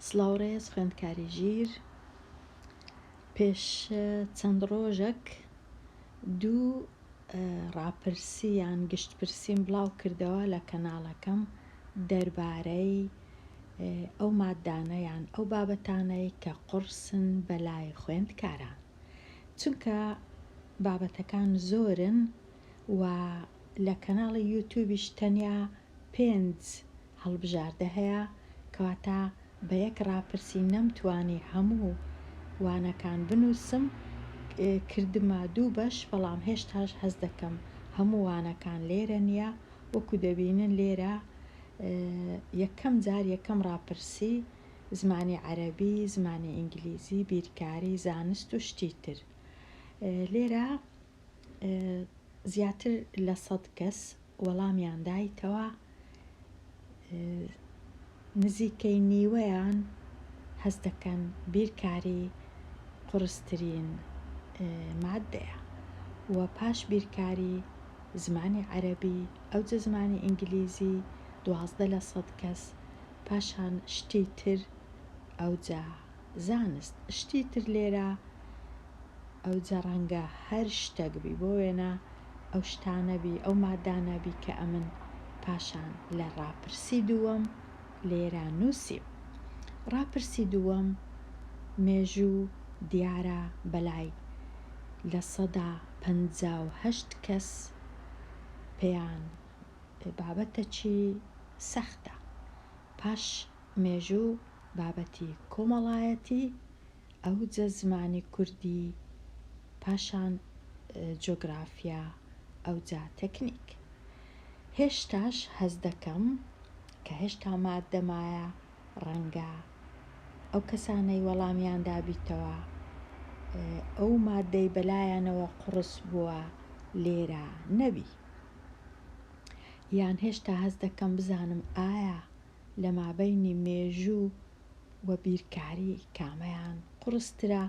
سڵاوڕێز خوێندکاری ژیر پێش چەند ڕۆژێک دوو ڕاپرسییان گشتپرسیم بڵاو کردەوە لە کەناڵەکەم دەربارەی ئەو ماددانەیان ئەو بابەتانەی کە قورسن بەلای خوێندکاران، چونکە بابەتەکان زۆرن و لە کەناڵی یوتیوبیش تەنیا 5 هەڵبژاردە هەیە، کەواتە بە یەک ڕاپرسی نەمتوانی هەموو وانەکان بنووسم، کردمە 2 بەش، بەڵام هێشتاش هەست دەکەم هەموو وانەکان لێرە نییە. وەکو دەبینن لێرە یەکەم جار یەکەم ڕاپرسی زمانی عەرەبی، زمانی ئینگلیزی، بیرکاری، زانست و شتی تر. لێرە زیاتر لە 100 کەس وەڵامیان دایتەوە، نزیکەی نیوەیان هەست دەکەن بیرکاری قورسترین ماددەیە، و پاش بیرکاری زمانی عەرەبی، ئەوجە زمانی ئینگلیزی 12 لە 100 کەس، پاشان شتی تر، ئەوجا زانست. شتی تر لێرە ئەوجە ڕەنگە هەر شتێک بی، بۆ وێنە ئەو شتانەبی، ئەو ماددانەبی کە ئەمن پاشان لە ڕاپرسی دووەم لێرە نووسیم. ڕاپرسی دووەم مێژوو دیارە بەلای لە 158 کەس پێیان بابەتەکی سەختە. پاش مێژوو بابەتی کۆمەڵایەتی، ئەوجە زمانی کوردی، پاشان جۆگرافیا، ئەوجا تەکنیک. هێشتاش هەست دەکەم کە هێشتا ماددەمایە، ڕەنگە ئەو کەسانەی وەڵامیان دابیتەوە ئەو ماددەی بەلایەنەوە قورس بووە لێرە نەبی، یان هێشتا هەست دەکەم بزانم ئایا لە مابەینی مێژوو و بیرکاری کامەیان قورسترە،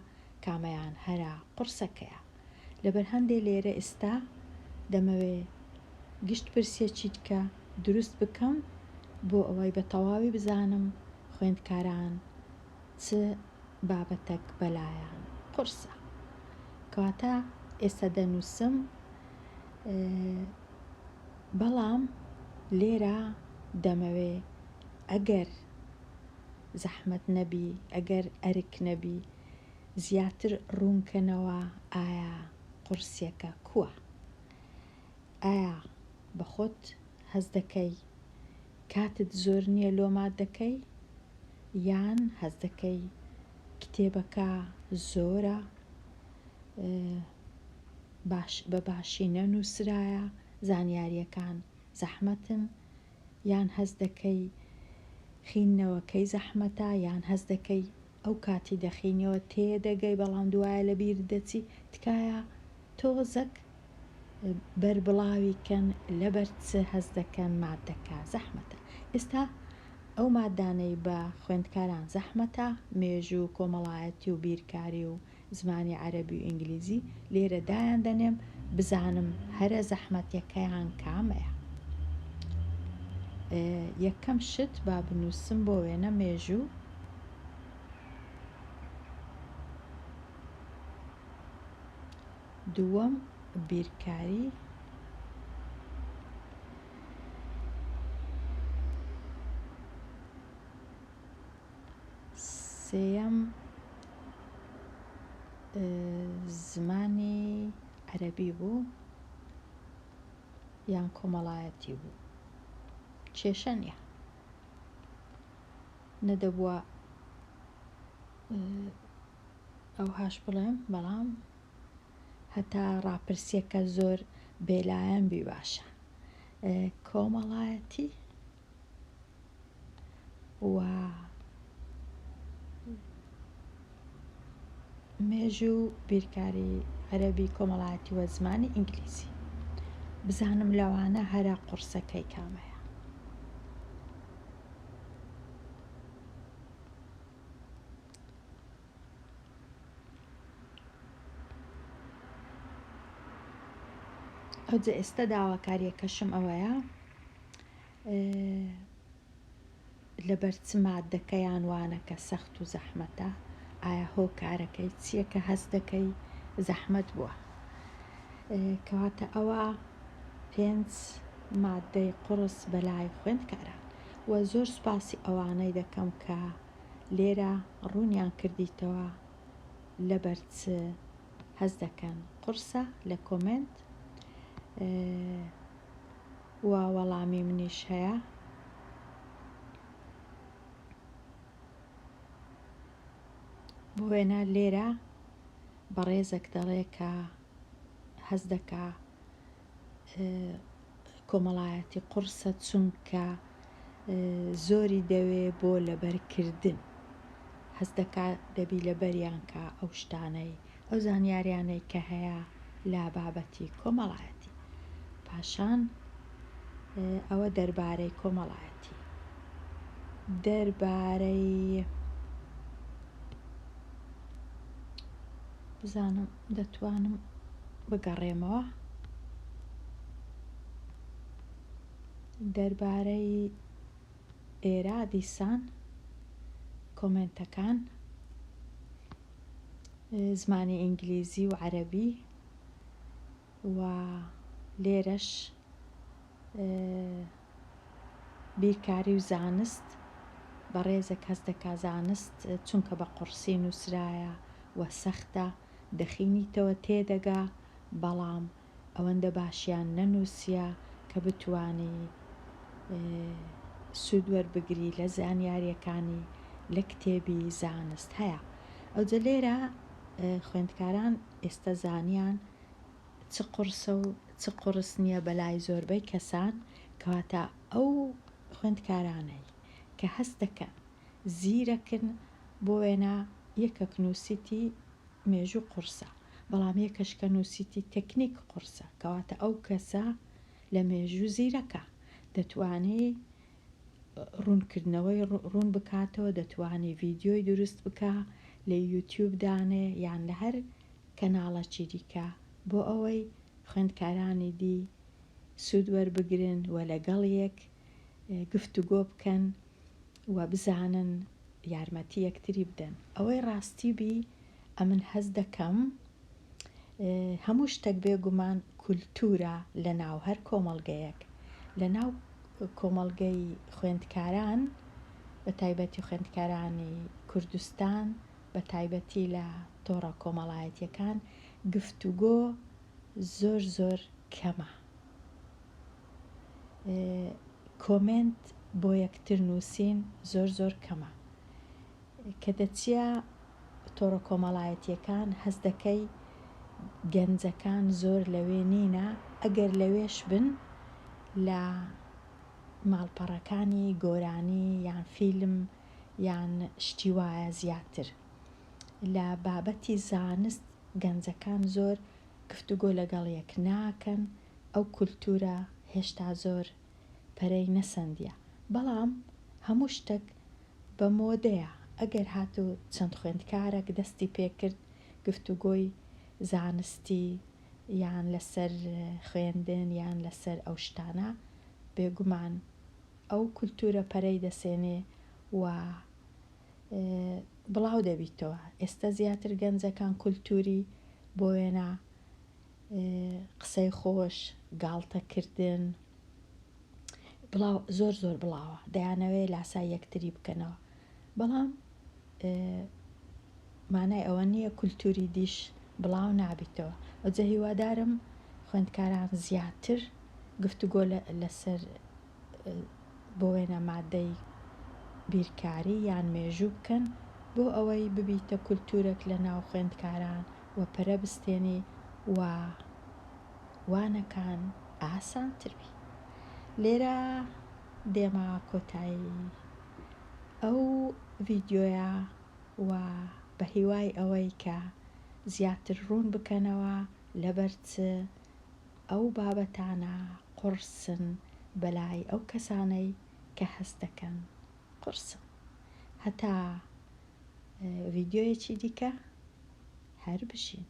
کامەیان هەرا قورسەکەیە. لەبەر هەندێک لێرە ئێستا دەمەوێ گشتپرسیەکی دیکە دروست بکەم بۆ ئەوەی بە تەواوی بزانم خوێندکاران چ بابەتێک بەلایان قورسە. کەواتە ئێستا دەنووسم، بەڵام لێرە دەمەوێ ئەگەر زەحمەت نەبی، ئەگەر ئەرک نەبی، زیاتر ڕوونکەنەوە ئایا قورسیەکە کووە. ئایا بە خۆت هەست دەکەی کاتت زۆر نییە لۆ ماددەکەی، یان هەست دەکەی کتێبەکە زۆرە، بە باشی نەنووسرایە، زانیاریەکان زەحمەتن، یان هەست دەکەی خوێندنەوەکەی زەحمەتە، یان هەست دەکەی ئەو کاتی دەخینەوە تێدەگەی بەڵام دوایە لەبیر دەچی، تکایە تۆزێک بەربڵاویکەن لەبەر چ هەست دەکەن ماددەکە زەحمەتە. ئێستا ئەو ماددانەی بە خوێندکاران زەحمەتە، مێژوو، کۆمەڵایەتی و بیرکاری و زمانی عەرەبی و ئینگلیزی، لێرە دایان دەنێم بزانم هەرە زەحمەتیەکەیان کامەیە. یەکەم شت با بنووسم بۆ وێنە مێژوو، دووەم بیرکاری، سێەم زمانی عەرەبی بوو یان کۆمەڵایەتی بوو، کێشە نییە، نەدەبووە ئەوهاش بڵێم، بەڵام هەتا ڕاپرسیەکە زۆر بێلایەن بی باشە. کۆمەڵایەتی و مێژوو بیرکاری عەرەبی، کۆمەڵایەتی وە زمانی ئینگلیزی، بزانم لەوانە هەرا قورسەکەی کامەیە. ئەوجە ئێستا داواکاریەکەشم ئەوەیە، لەبەر چ مادەکەیان وانە کە سەخت و زەحمەتە، ئایا هۆکارەکەی چییە کە هەست دەکەی زەحمەت بووە. کەواتە ئەوە 5 مادەی قورس بەلای خوێندکاران. و زۆر سوپاسی ئەوانەی دەکەم کە لێرە ڕوونیان کردیتەوە لەبەر چ هەست دەکەن قورسە لە کۆمنت، و وەڵامی منیش هەیە. بۆ وێنە لێرە بەڕێزێک دەڵێ کە هەست دەکا کۆمەڵایەتی قورسە چونکە زۆری دەوێ بۆ لەبەرکردن، هەست دەکا دەبی لەبەریان کە ئەو شتانەی ئەو زانیاریانەی کە هەیە لا بابەتی کۆمەڵایەتی. پاشان ئەوە دەربارەی کۆمەڵایەتی. دەربارەی بزانم دەتوانم بگەڕێمەوە، دەربارەی ئێرە دیسان کۆمنتەکان زمانی ئینگلیزی و عەرەبی، و لێرەش بیرکاری و زانست. بەڕێزێک هەست دەکا زانست چونکە بە قورسی نووسرایە و سەختە، دەخینیتەوە تێدەگا، بەڵام ئەوەندە باشیان نەنووسیە کە بتوانی سوود وەربگری لە زانیاریەکانی لە کتێبی زانست هەیە. ئەوجە لێرە خوێندکاران ئێستا زانیان چ قورسە و چ قورس نییە بەلای زۆربەی کەسان، کەواتە ئەو خوێندکارانەی کە هەست دەکەن زیرەکن بۆ وێنە یەکێک نووسیتی مێژوو قورسە، بەڵام یەکەش کە نووسیتی تەکنیک قورسە، کەواتە ئەو کەسە لە مێژوو زیرەکە، دەتوانی ڕوونکردنەوەی ڕوون بکاتەوە، دەتوانی ڤیدیۆی دروست بکە لە یوتیوب دانێ یان لە هەر کەناڵەکی دیکە بۆ ئەوەی خوێندکارانی دی سوود وەربگرن و لەگەڵ یەک گفتوگۆ بکەن و بزانن یارمەتی یەکتری بدەن. ئەوەی ڕاستی بی ئەمن هەست دەکەم هەموو شتێک بێگومان کولتورە لە ناو هەر کۆمەڵگەیەک، لە ناو کۆمەڵگەی خوێندکاران، بە تایبەتی خوێندکارانی کوردستان، بە تایبەتی لە تۆڕە کۆمەڵایەتیەکان گفتوگۆ زۆر زۆر کەمە. کۆمنت بۆ یەکتر نووسین زۆر زۆر کەمە. کە دەچیە تۆڕە کۆمەڵایەتیەکان هەست دەکەی گەنجەکان زۆر لەوێ نینە، ئەگەر لەوێش بن لە ماڵپەڕەکانی گۆرانی یان فیلم یان شتی وایە زیاتر. لە بابەتی زانست گەنجەکان زۆر گفتوگۆ لەگەڵ یەک ناکەن، ئەو کولتورە هێشتا زۆر پەرەی نەسەندیە، بەڵام هەموو شتێک بە مۆدەیە. ئەگەر هاتوو چەند خوێندکارێک دەستی پێکرد گفتوگۆی زانستی یان لەسەر خوێندن یان لەسەر ئەو شتانە، بێگومان ئەو کولتورە پەرەی دەسێنێ و بڵاو دەبیتەوە. ئێستا زیاتر گەنجەکان کولتوری بۆ وێنە قسەی خۆش، گاڵتەکردن، بڵاو زۆر زۆر بڵاوە، دەیانەوێ لاسای یەکتری بکەنەوە، بەڵام مانای ئەوە نییە کولتوری دیش بڵاو نابیتەوە. ئەوجە هیوادارم خوێندکاران زیاتر گفتوگۆ لەسەر بۆ وێنە مادەی بیرکاری یان مێژوو بکەن بۆ ئەوەی ببیتە کولتورێک لە ناو خوێندکاران و پەرە بستێنی و وانەکان ئاسانتر بی. لێرە دێمە کۆتایی ئەو ڤیدیۆیە و بە هیوای ئەوەی کە زیاتر ڕوون بکەنەوە لەبەر چ ئەو بابەتانە قورسن بەلای ئەو کەسانەی کە هەست دەکەن قورسن. هەتا ڤیدیۆیەکی دیکە هەر بشین.